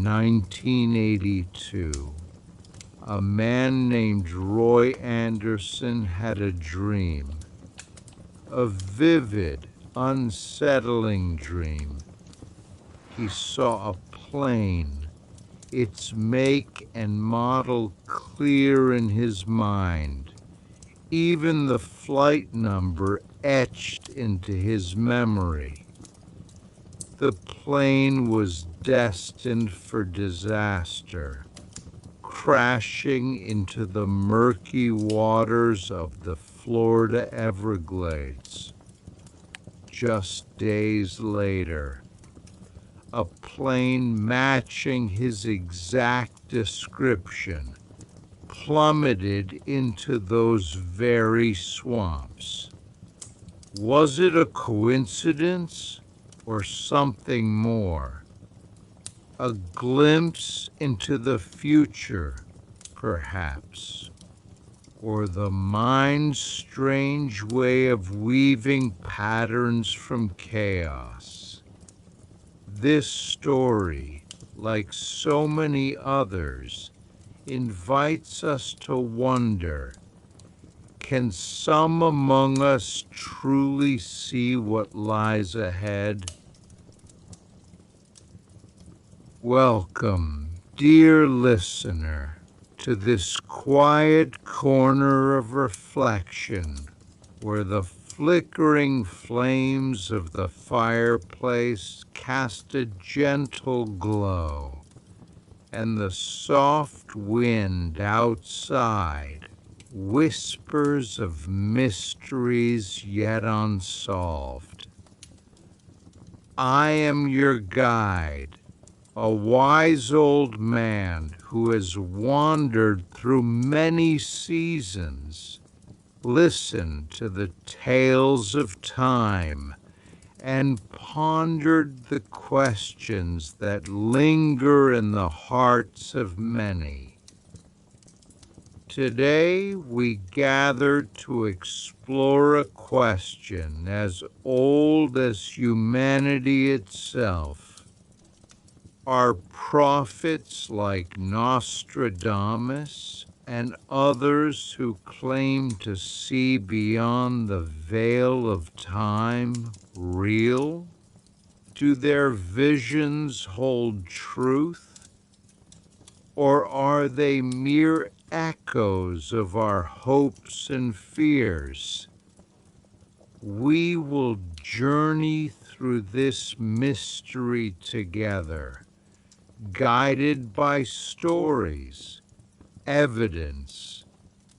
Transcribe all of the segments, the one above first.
1982, a man named Roy Anderson had a dream, a vivid, unsettling dream. He saw a plane, its make and model clear in his mind, even the flight number etched into his memory. The plane was destined for disaster, crashing into the murky waters of the Florida Everglades. Just days later, a plane matching his exact description plummeted into those very swamps. Was it a coincidence or something more? A glimpse into the future, perhaps, or the mind's strange way of weaving patterns from chaos. This story, like so many others, invites us to wonder, can some among us truly see what lies ahead? Welcome, dear listener, to this quiet corner of reflection where the flickering flames of the fireplace cast a gentle glow, and the soft wind outside whispers of mysteries yet unsolved. I am your guide, a wise old man who has wandered through many seasons, listened to the tales of time, and pondered the questions that linger in the hearts of many. Today we gather to explore a question as old as humanity itself. Are prophets like Nostradamus and others who claim to see beyond the veil of time real? Do their visions hold truth? Or are they mere echoes of our hopes and fears? We will journey through this mystery together, guided by stories, evidence,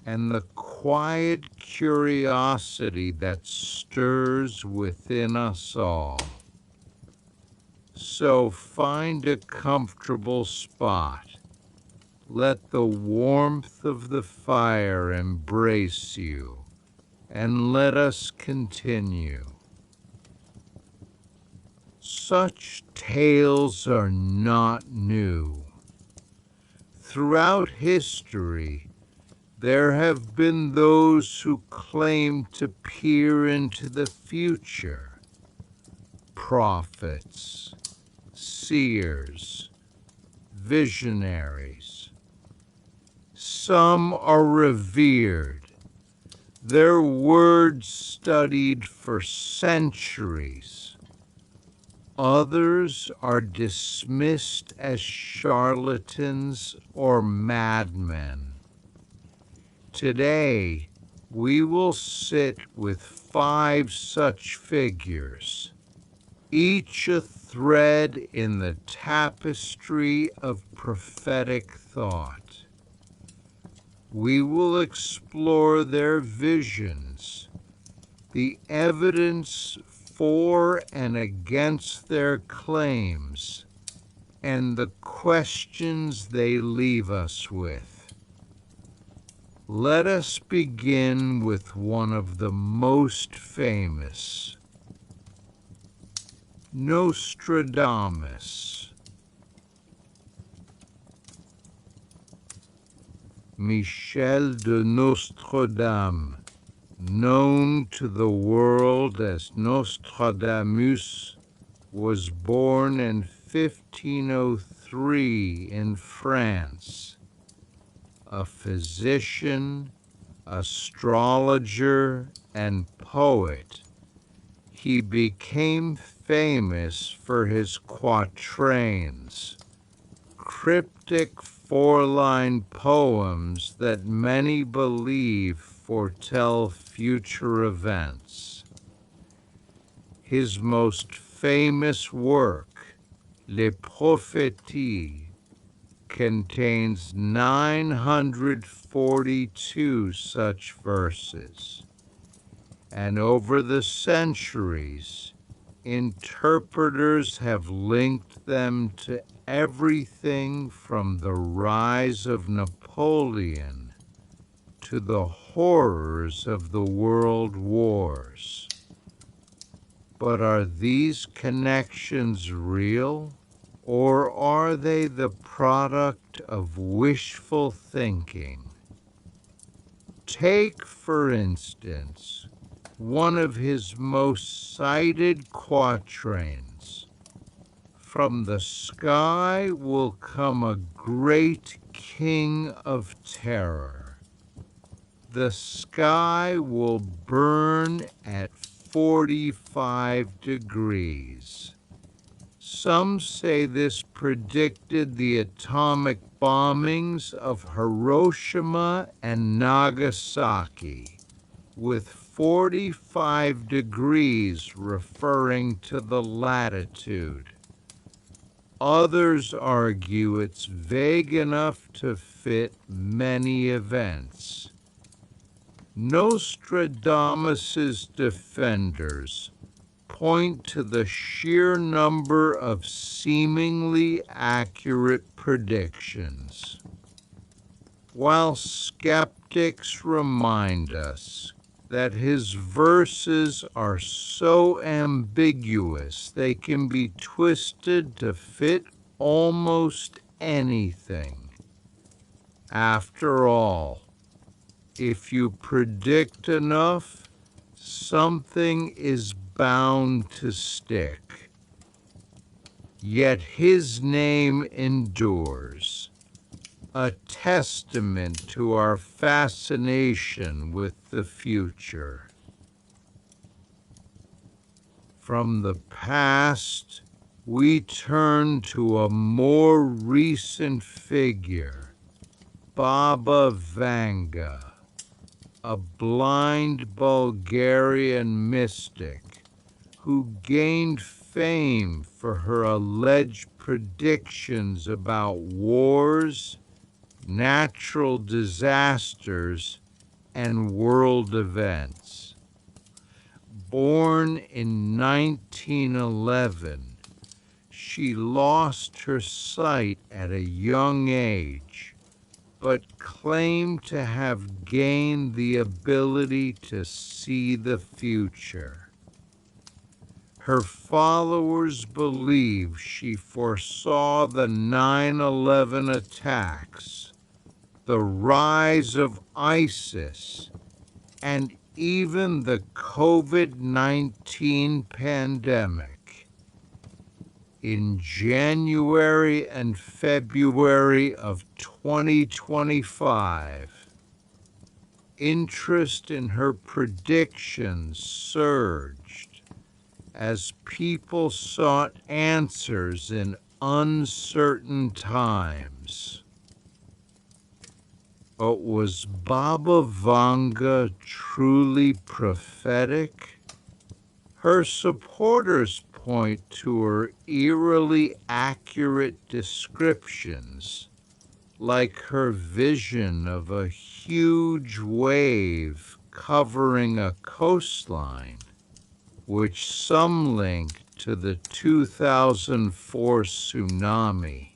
and the quiet curiosity that stirs within us all. So find a comfortable spot. Let the warmth of the fire embrace you, and let us continue. Such tales are not new. Throughout history, there have been those who claim to peer into the future. Prophets, seers, visionaries. Some are revered, their words studied for centuries. Others are dismissed as charlatans or madmen. Today, we will sit with 5 such figures, each a thread in the tapestry of prophetic thought. We will explore their visions, the evidence for and against their claims, and the questions they leave us with. Let us begin with one of the most famous, Nostradamus. Michel de Nostradamus, known to the world as Nostradamus, was born in 1503 III in France, a physician, astrologer, and poet. He became famous for his quatrains, cryptic four-line poems that many believe foretell future events. His most famous work, Les Prophéties, contains 942 such verses, and over the centuries, interpreters have linked them to everything from the rise of Napoleon to the horrors of the world wars. But are these connections real, or are they the product of wishful thinking? Take, for instance, one of his most cited quatrains. From the sky will come a great king of terror. The sky will burn at 45 degrees. Some say this predicted the atomic bombings of Hiroshima and Nagasaki, with 45 degrees referring to the latitude. Others argue it's vague enough to fit many events. Nostradamus's defenders point to the sheer number of seemingly accurate predictions, while skeptics remind us that his verses are so ambiguous they can be twisted to fit almost anything. After all, if you predict enough, something is bound to stick. Yet his name endures, a testament to our fascination with the future. From the past, we turn to a more recent figure, Baba Vanga, a blind Bulgarian mystic who gained fame for her alleged predictions about wars, natural disasters, and world events. Born in 1911, she lost her sight at a young age, but claimed to have gained the ability to see the future. Her followers believe she foresaw the 9/11 attacks, the rise of ISIS, and even the COVID-19 pandemic. In January and February of 2025, interest in her predictions surged as people sought answers in uncertain times. But was Baba Vanga truly prophetic? Her supporters point to her eerily accurate descriptions, like her vision of a huge wave covering a coastline, which some link to the 2004 tsunami.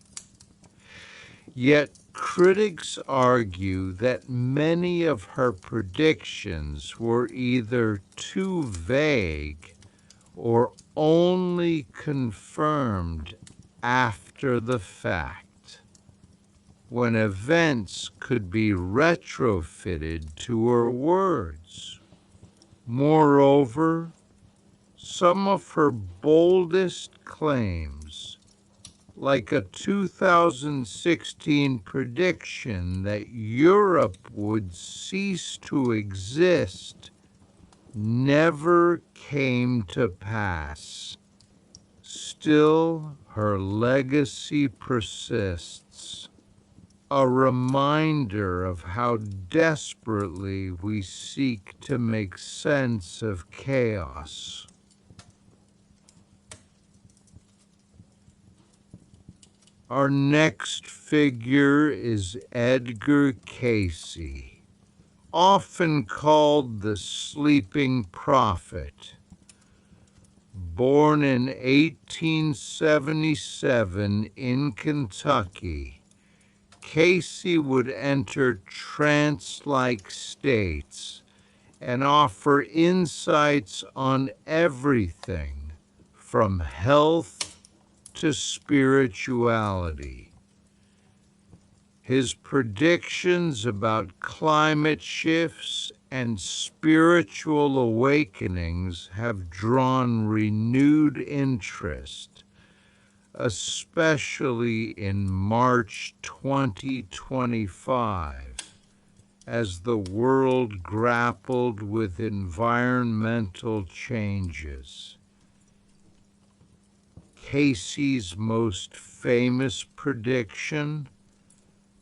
Yet critics argue that many of her predictions were either too vague or only confirmed after the fact, when events could be retrofitted to her words. Moreover, some of her boldest claims, like a 2016 prediction that Europe would cease to exist, never came to pass. Still, her legacy persists, a reminder of how desperately we seek to make sense of chaos. Our next figure is Edgar Cayce, often called the Sleeping Prophet. Born in 1877 in Kentucky, Cayce would enter trance-like states and offer insights on everything from health to spirituality. His predictions about climate shifts and spiritual awakenings have drawn renewed interest, especially in March 2025, as the world grappled with environmental changes. Cayce's most famous prediction: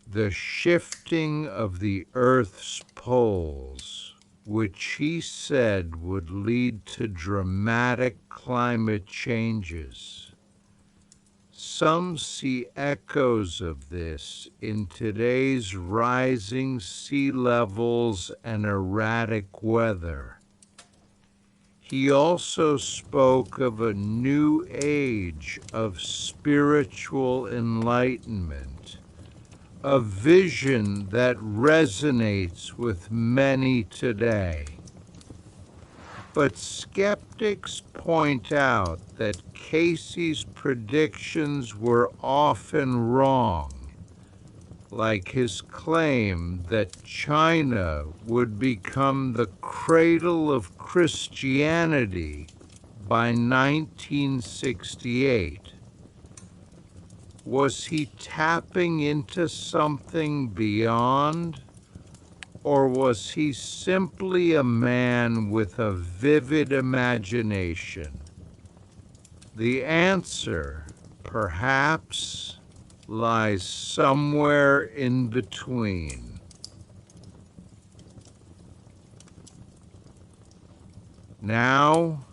the shifting of the Earth's poles, which he said would lead to dramatic climate changes. Some see echoes of this in today's rising sea levels and erratic weather. He also spoke of a new age of spiritual enlightenment, a vision that resonates with many today. But skeptics point out that Cayce's predictions were often wrong, like his claim that China would become the cradle of Christianity by 1968. Was he tapping into something beyond? Or was he simply a man with a vivid imagination? The answer, perhaps, lies somewhere in between. Now,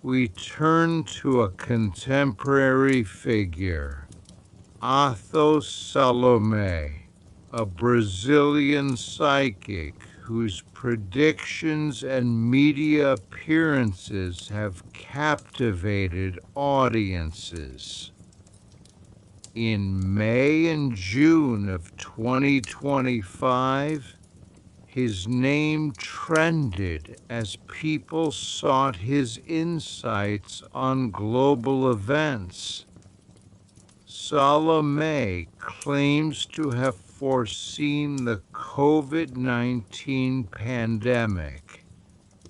we turn to a contemporary figure, Athos Salome, a Brazilian psychic whose predictions and media appearances have captivated audiences. In May and June of 2025, his name trended as people sought his insights on global events. Salome claims to have foreseen the COVID-19 pandemic,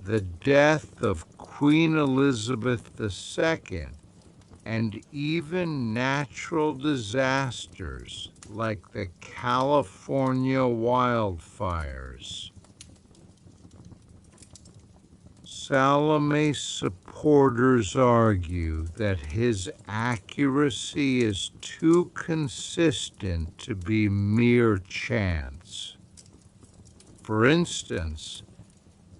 the death of Queen Elizabeth II, and even natural disasters like the California wildfires. Salome's supporters argue that his accuracy is too consistent to be mere chance. For instance,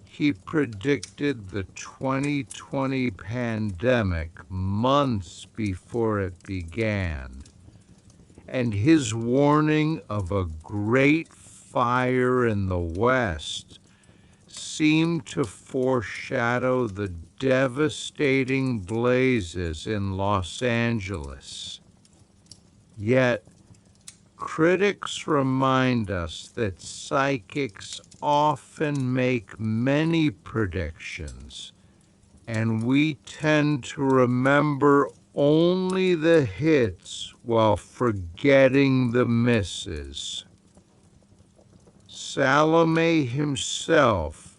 he predicted the 2020 pandemic months before it began, and his warning of a great fire in the West seemed to foreshadow the devastating blazes in Los Angeles. Yet, critics remind us that psychics often make many predictions, and we tend to remember only the hits while forgetting the misses. Salome himself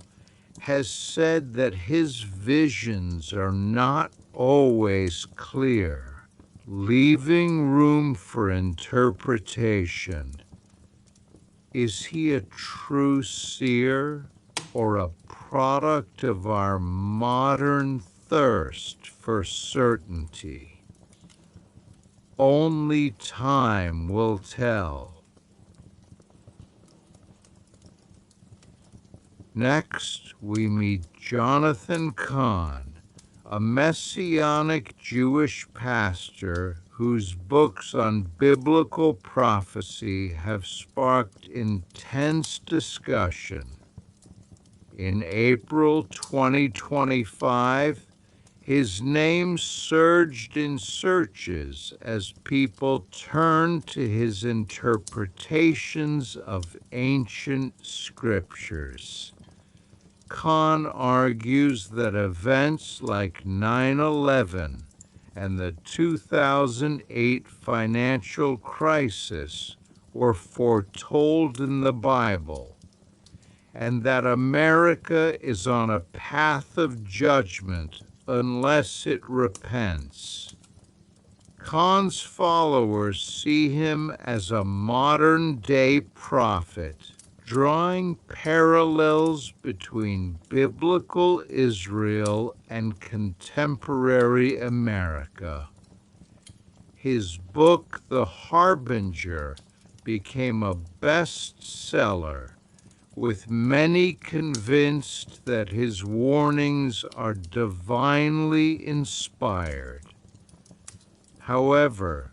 has said that his visions are not always clear, leaving room for interpretation. Is he a true seer or a product of our modern thirst for certainty? Only time will tell. Next, we meet Jonathan Cahn, a Messianic Jewish pastor whose books on biblical prophecy have sparked intense discussion. In April 2025, his name surged in searches as people turned to his interpretations of ancient scriptures. Cahn argues that events like 9/11 and the 2008 financial crisis were foretold in the Bible, and that America is on a path of judgment unless it repents. Kahn's followers see him as a modern-day prophet, drawing parallels between biblical Israel and contemporary America. His book, The Harbinger, became a bestseller, with many convinced that his warnings are divinely inspired. However,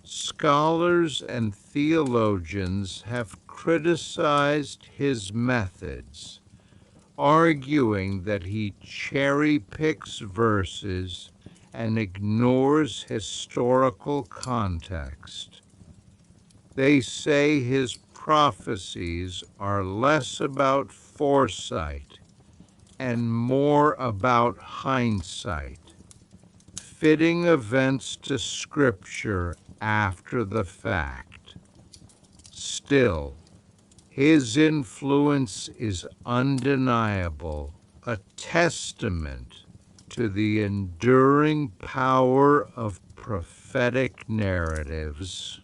scholars and theologians have criticized his methods, arguing that he cherry-picks verses and ignores historical context. They say his prophecies are less about foresight and more about hindsight, fitting events to Scripture after the fact. Still, his influence is undeniable, a testament to the enduring power of prophetic narratives.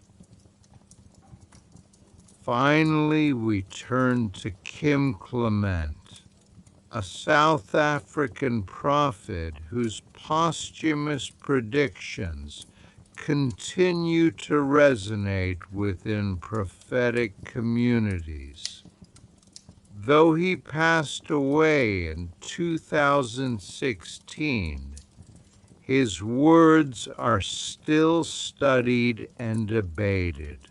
Finally, we turn to Kim Clement, a South African prophet whose posthumous predictions continue to resonate within prophetic communities. Though he passed away in 2016, his words are still studied and debated,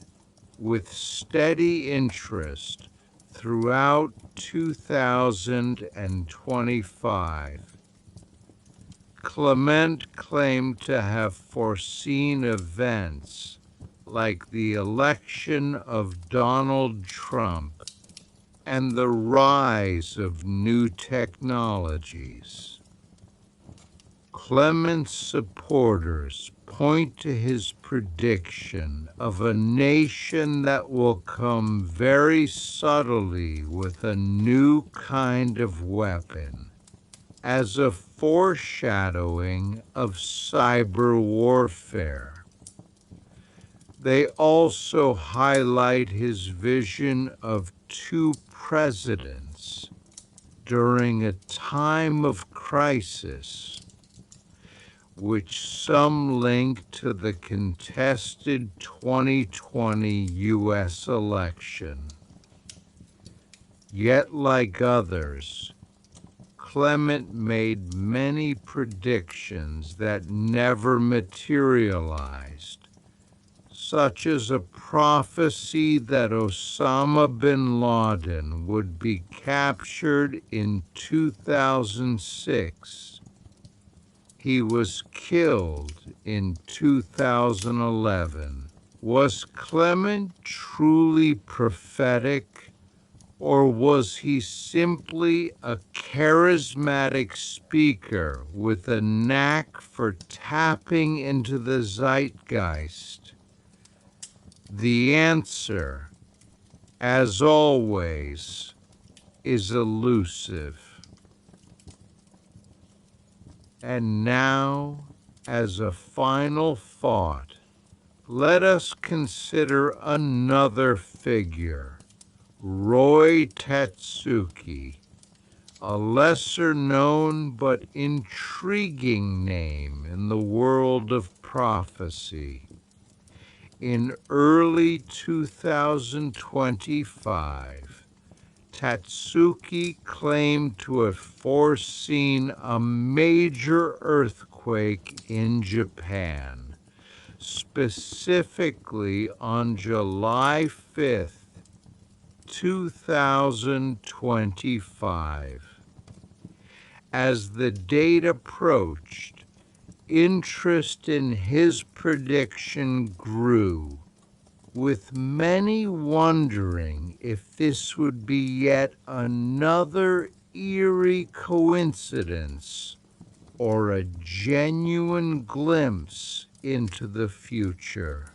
with steady interest throughout 2025. Clement claimed to have foreseen events like the election of Donald Trump and the rise of new technologies. Clement's supporters point to his prediction of a nation that will come very subtly with a new kind of weapon, as a foreshadowing of cyber warfare. They also highlight his vision of two presidents during a time of crisis, which some link to the contested 2020 U.S. election. Yet, like others, Clement made many predictions that never materialized, such as a prophecy that Osama bin Laden would be captured in 2006. He was killed in 2011. Was Clement truly prophetic, or was he simply a charismatic speaker with a knack for tapping into the zeitgeist? The answer, as always, is elusive. And now, as a final thought, let us consider another figure, Roy Tatsuki, a lesser-known but intriguing name in the world of prophecy. In early 2025, Tatsuki claimed to have foreseen a major earthquake in Japan, specifically on July 5th, 2025. As the date approached, interest in his prediction grew, with many wondering if this would be yet another eerie coincidence or a genuine glimpse into the future.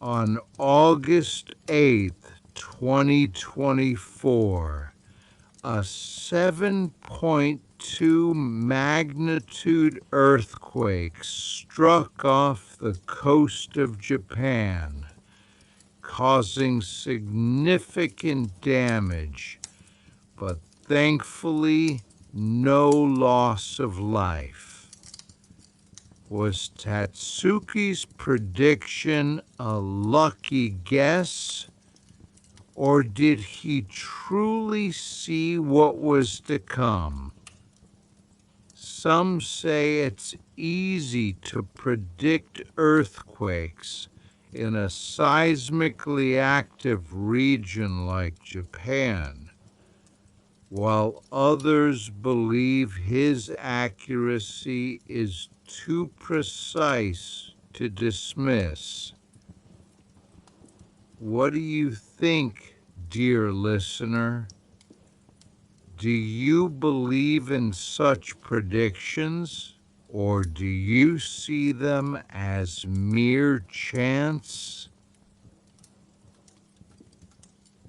On August 8th, 2024, a 7.2 magnitude earthquake struck off the coast of Japan, causing significant damage, but thankfully no loss of life. Was Tatsuki's prediction a lucky guess? Or did he truly see what was to come? Some say it's easy to predict earthquakes in a seismically active region like Japan, while others believe his accuracy is too precise to dismiss. What do you think, dear listener? Do you believe in such predictions, or do you see them as mere chance?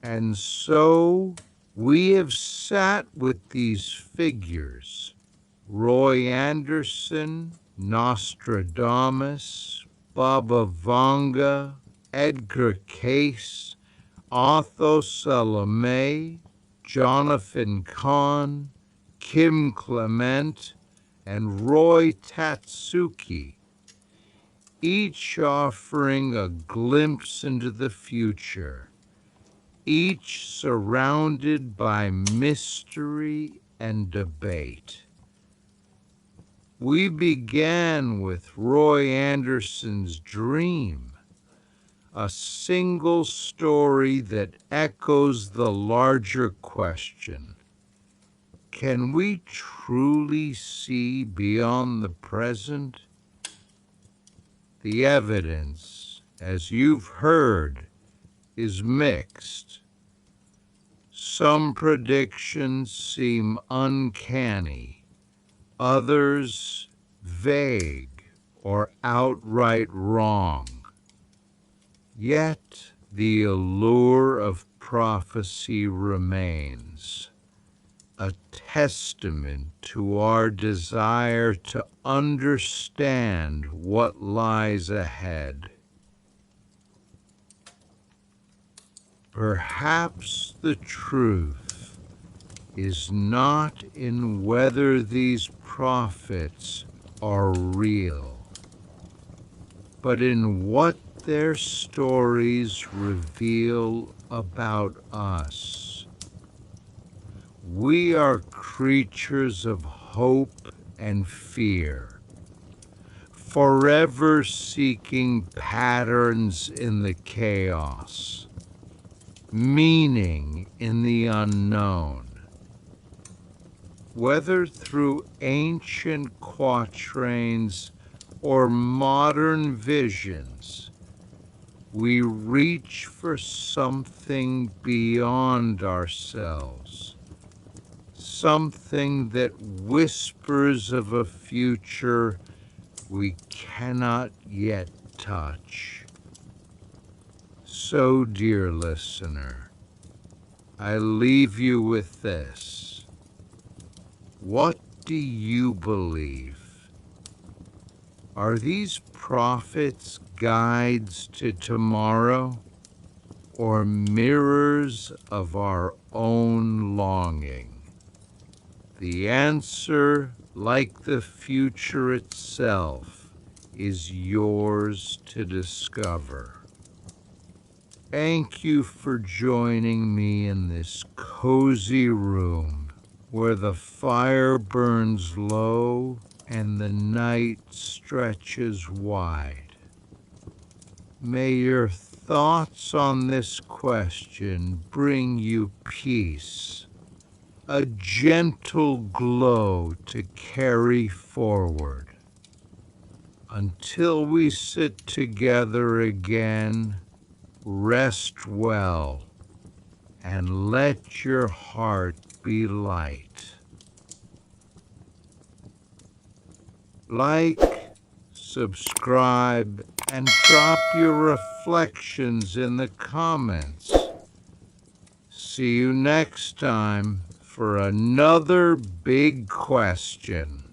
And so we have sat with these figures, Roy Anderson, Nostradamus, Baba Vanga, Edgar Cayce, Otto Salome, Jonathan Kahn, Kim Clement, and Roy Tatsuki, each offering a glimpse into the future, each surrounded by mystery and debate. We began with Roy Anderson's dream, a single story that echoes the larger question: can we truly see beyond the present? The evidence, as you've heard, is mixed. Some predictions seem uncanny, others vague or outright wrong. Yet the allure of prophecy remains, a testament to our desire to understand what lies ahead. Perhaps the truth is not in whether these prophets are real, but in what their stories reveal about us. We are creatures of hope and fear, forever seeking patterns in the chaos, meaning in the unknown. Whether through ancient quatrains or modern visions, we reach for something beyond ourselves, something that whispers of a future we cannot yet touch. So, dear listener, I leave you with this. What do you believe? Are these prophets guides to tomorrow, or mirrors of our own longing? The answer, like the future itself, is yours to discover. Thank you for joining me in this cozy room where the fire burns low and the night stretches wide. May your thoughts on this question bring you peace, a gentle glow to carry forward. Until we sit together again, rest well and let your heart be light. Like, subscribe, and drop your reflections in the comments. See you next time for another big question.